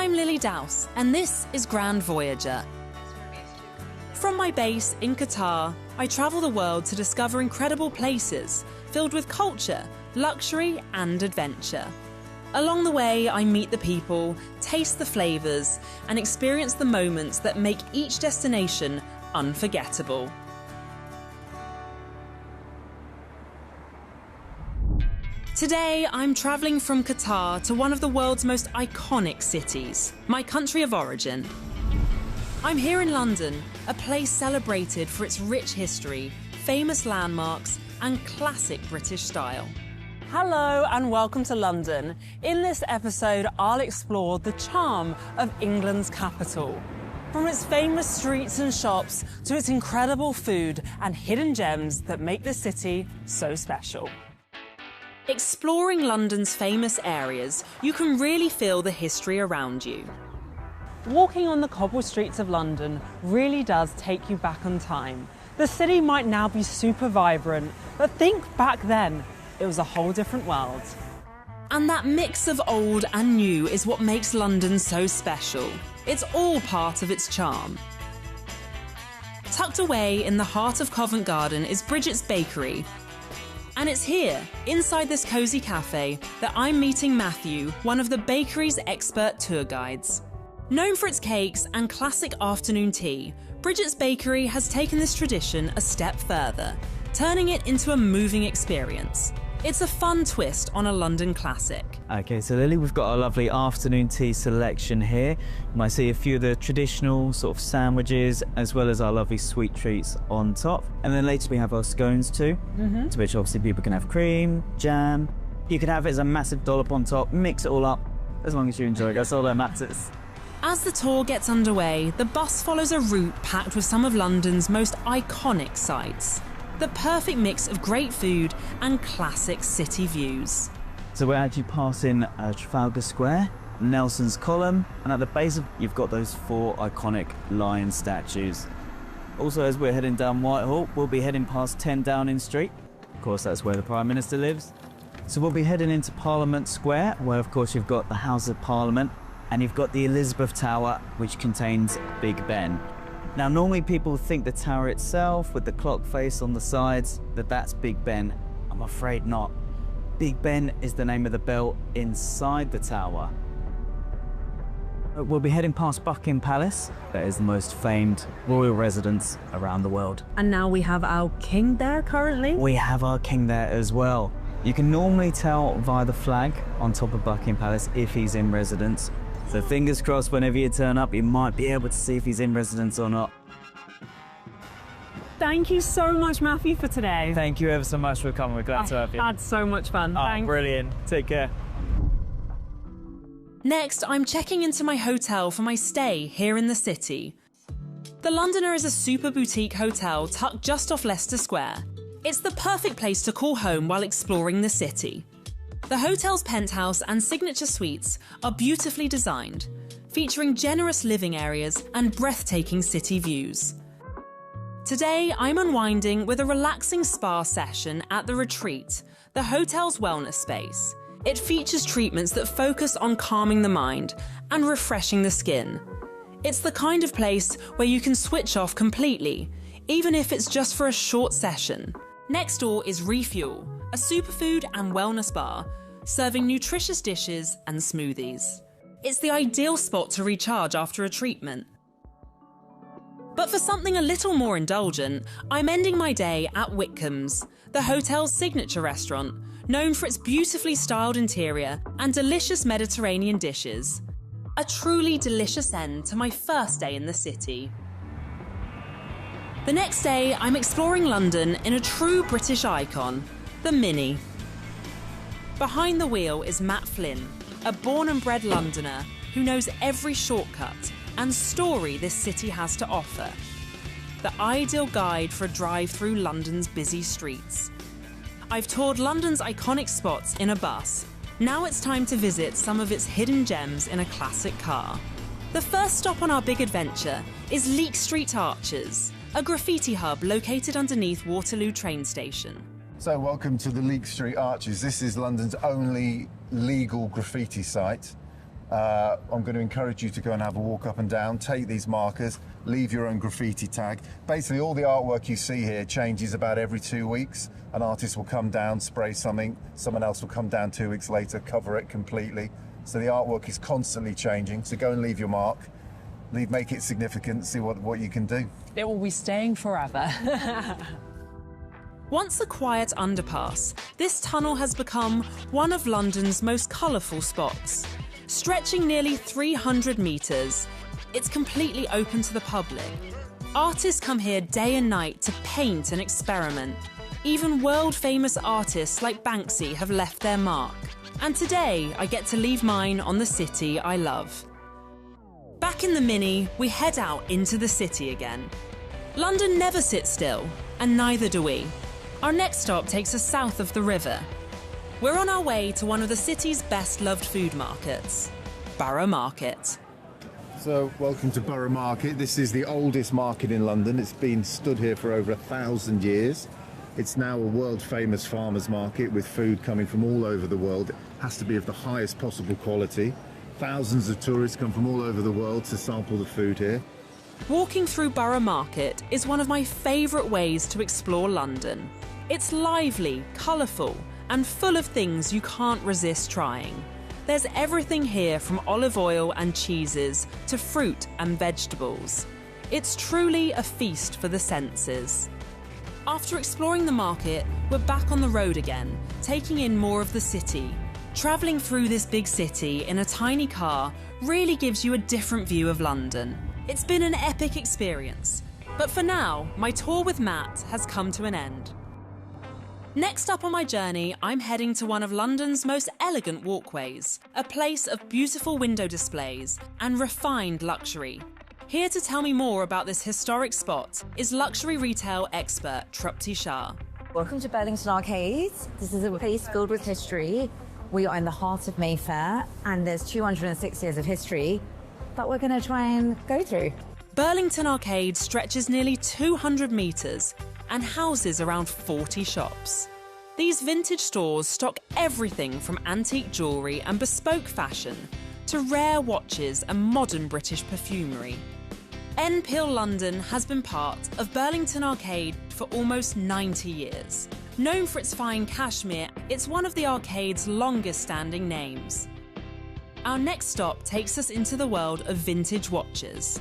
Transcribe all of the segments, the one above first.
I'm Lily Dowse, and this is Grand Voyager. From my base in Qatar, I travel the world to discover incredible places filled with culture, luxury and adventure. Along the way, I meet the people, taste the flavours and experience the moments that make each destination unforgettable. Today, I'm travelling from Qatar to one of the world's most iconic cities, my country of origin. I'm here in London, a place celebrated for its rich history, famous landmarks and classic British style. Hello and welcome to London. In this episode, I'll explore the charm of England's capital. From its famous streets and shops to its incredible food and hidden gems that make the city so special. Exploring London's famous areas, you can really feel the history around you. Walking on the cobbled streets of London really does take you back on time. The city might now be super vibrant, but think back then, it was a whole different world. And that mix of old and new is what makes London so special. It's all part of its charm. Tucked away in the heart of Covent Garden is Bridget's Bakery. And it's here, inside this cosy cafe, that I'm meeting Matthew, one of the bakery's expert tour guides. Known for its cakes and classic afternoon tea, Bridget's Bakery has taken this tradition a step further, turning it into a moving experience. It's a fun twist on a London classic. Okay, so Lily, we've got our lovely afternoon tea selection here. You might see a few of the traditional sort of sandwiches, as well as our lovely sweet treats on top. And then later we have our scones too, to which obviously people can have cream, jam. You can have it as a massive dollop on top, mix it all up, as long as you enjoy it, that's all that matters. As the tour gets underway, the bus follows a route packed with some of London's most iconic sights. The perfect mix of great food and classic city views. So we're actually passing Trafalgar Square, Nelson's Column, and at the base of you've got those 4 iconic lion statues. Also, as we're heading down Whitehall, we'll be heading past 10 Downing Street. Of course, that's where the Prime Minister lives. So we'll be heading into Parliament Square, where of course you've got the House of Parliament, and you've got the Elizabeth Tower, which contains Big Ben. Now, normally people think the tower itself, with the clock face on the sides, that's Big Ben. I'm afraid not. Big Ben is the name of the bell inside the tower. We'll be heading past Buckingham Palace. That is the most famed royal residence around the world. And now we have our king there currently? We have our king there as well. You can normally tell via the flag on top of Buckingham Palace if he's in residence. So fingers crossed, whenever you turn up, you might be able to see if he's in residence or not. Thank you so much, Matthew, for today. Thank you ever so much for coming. We're glad to have you. Had so much fun. Thanks. Brilliant. Take care. Next, I'm checking into my hotel for my stay here in the city. The Londoner is a super boutique hotel tucked just off Leicester Square. It's the perfect place to call home while exploring the city. The hotel's penthouse and signature suites are beautifully designed, featuring generous living areas and breathtaking city views. Today, I'm unwinding with a relaxing spa session at The Retreat, the hotel's wellness space. It features treatments that focus on calming the mind and refreshing the skin. It's the kind of place where you can switch off completely, even if it's just for a short session. Next door is Refuel, a superfood and wellness bar, serving nutritious dishes and smoothies. It's the ideal spot to recharge after a treatment. But for something a little more indulgent, I'm ending my day at Whitcomb's, the hotel's signature restaurant, known for its beautifully styled interior and delicious Mediterranean dishes. A truly delicious end to my first day in the city. The next day, I'm exploring London in a true British icon, the Mini. Behind the wheel is Matt Flynn, a born and bred Londoner who knows every shortcut and story this city has to offer. The ideal guide for a drive through London's busy streets. I've toured London's iconic spots in a bus. Now it's time to visit some of its hidden gems in a classic car. The first stop on our big adventure is Leek Street Arches, a graffiti hub located underneath Waterloo train station. So welcome to the Leek Street Arches. This is London's only legal graffiti site. I'm going to encourage you to go and have a walk up and down, take these markers, leave your own graffiti tag. Basically, all the artwork you see here changes about every 2 weeks. An artist will come down, spray something, someone else will come down 2 weeks later, cover it completely. So the artwork is constantly changing. So go and leave your mark, make it significant, see what you can do. It will be staying forever. Once a quiet underpass, this tunnel has become one of London's most colourful spots. Stretching nearly 300 metres, it's completely open to the public. Artists come here day and night to paint and experiment. Even world-famous artists like Banksy have left their mark. And today, I get to leave mine on the city I love. Back in the Mini, we head out into the city again. London never sits still, and neither do we. Our next stop takes us south of the river. We're on our way to one of the city's best-loved food markets, Borough Market. So, welcome to Borough Market. This is the oldest market in London. It's been stood here for over 1,000 years. It's now a world-famous farmers market with food coming from all over the world. It has to be of the highest possible quality. Thousands of tourists come from all over the world to sample the food here. Walking through Borough Market is one of my favourite ways to explore London. It's lively, colourful, and full of things you can't resist trying. There's everything here from olive oil and cheeses to fruit and vegetables. It's truly a feast for the senses. After exploring the market, we're back on the road again, taking in more of the city. Travelling through this big city in a tiny car really gives you a different view of London. It's been an epic experience, but for now, my tour with Matt has come to an end. Next up on my journey, I'm heading to one of London's most elegant walkways, a place of beautiful window displays and refined luxury. Here to tell me more about this historic spot is luxury retail expert Trupti Shah. Welcome to Burlington Arcades. This is a place filled with history. We are in the heart of Mayfair, and there's 206 years of history that we're going to try and go through. Burlington Arcade stretches nearly 200 metres and houses around 40 shops. These vintage stores stock everything from antique jewellery and bespoke fashion to rare watches and modern British perfumery. Enfield London has been part of Burlington Arcade for almost 90 years. Known for its fine cashmere, it's one of the arcade's longest-standing names. Our next stop takes us into the world of vintage watches.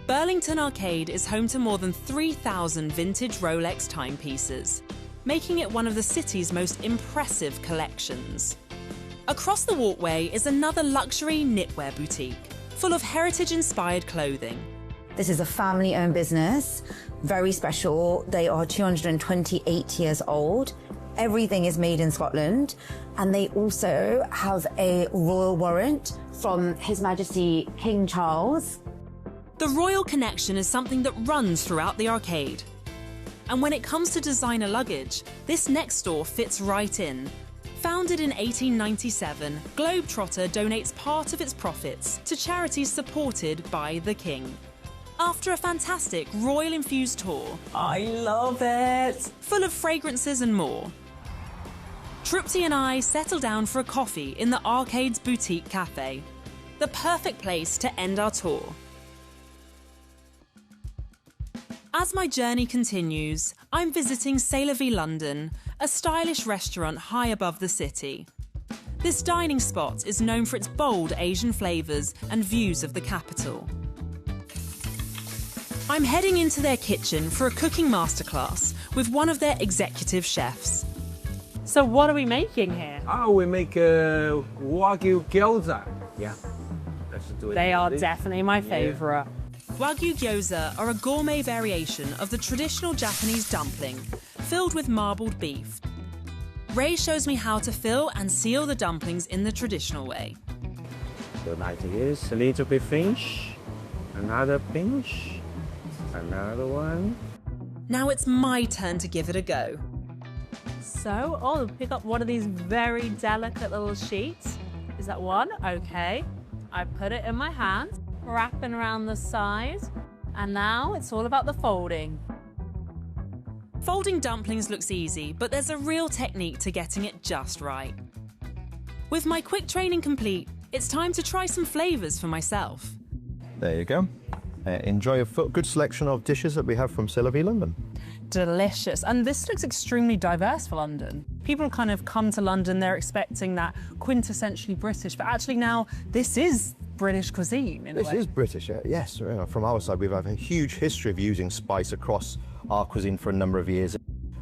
Burlington Arcade is home to more than 3,000 vintage Rolex timepieces, making it one of the city's most impressive collections. Across the walkway is another luxury knitwear boutique, full of heritage-inspired clothing. This is a family-owned business, very special. They are 228 years old. Everything is made in Scotland, and they also have a royal warrant from His Majesty King Charles. The royal connection is something that runs throughout the arcade. And when it comes to designer luggage, this next store fits right in. Founded in 1897, Globetrotter donates part of its profits to charities supported by the King. After a fantastic royal-infused tour, I love it! full of fragrances and more, Trupti and I settle down for a coffee in the Arcade's boutique cafe, the perfect place to end our tour. As my journey continues, I'm visiting C'est La Vie London, a stylish restaurant high above the city. This dining spot is known for its bold Asian flavours and views of the capital. I'm heading into their kitchen for a cooking masterclass with one of their executive chefs. So what are we making here? We make Wagyu gyoza. Yeah, let's do it. They are definitely my favourite. Wagyu gyoza are a gourmet variation of the traditional Japanese dumpling, filled with marbled beef. Ray shows me how to fill and seal the dumplings in the traditional way. So like this, a little bit pinch, another pinch, another one. Now it's my turn to give it a go. So, pick up one of these very delicate little sheets. Is that one? Okay. I put it in my hand, wrapping around the side, and now it's all about the folding. Folding dumplings looks easy, but there's a real technique to getting it just right. With my quick training complete, It's time to try some flavours for myself. There you go. Enjoy a good selection of dishes that we have from C'est La Vie London. Delicious. And this looks extremely diverse for London. People kind of come to London, they're expecting that quintessentially British, but actually now this is British cuisine in a way. This is British, yes. From our side, we've had a huge history of using spice across our cuisine for a number of years.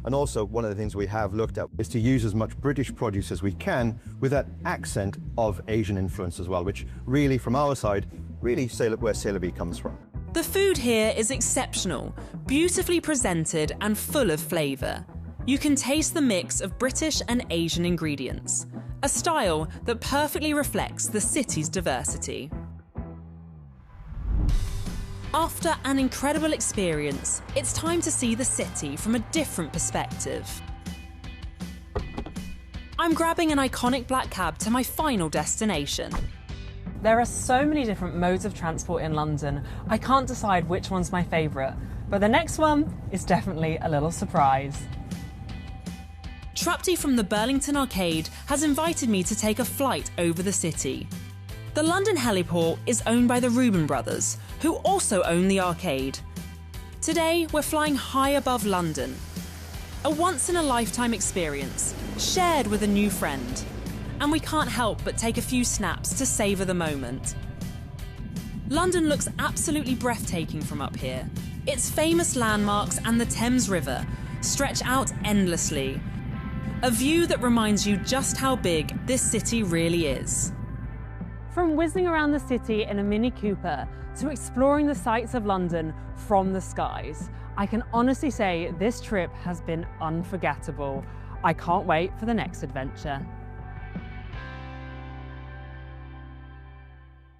And also, one of the things we have looked at is to use as much British produce as we can with that accent of Asian influence as well, which really, from our side, really where C'est La Vie comes from. The food here is exceptional, beautifully presented and full of flavour. You can taste the mix of British and Asian ingredients, a style that perfectly reflects the city's diversity. After an incredible experience, it's time to see the city from a different perspective. I'm grabbing an iconic black cab to my final destination. There are so many different modes of transport in London, I can't decide which one's my favourite, but the next one is definitely a little surprise. Trupti from the Burlington Arcade has invited me to take a flight over the city. The London heliport is owned by the Reuben brothers, who also own the arcade. Today, we're flying high above London. A once-in-a-lifetime experience, shared with a new friend. And we can't help but take a few snaps to savour the moment. London looks absolutely breathtaking from up here. Its famous landmarks and the Thames River stretch out endlessly. A view that reminds you just how big this city really is. From whizzing around the city in a Mini Cooper to exploring the sights of London from the skies, I can honestly say this trip has been unforgettable. I can't wait for the next adventure.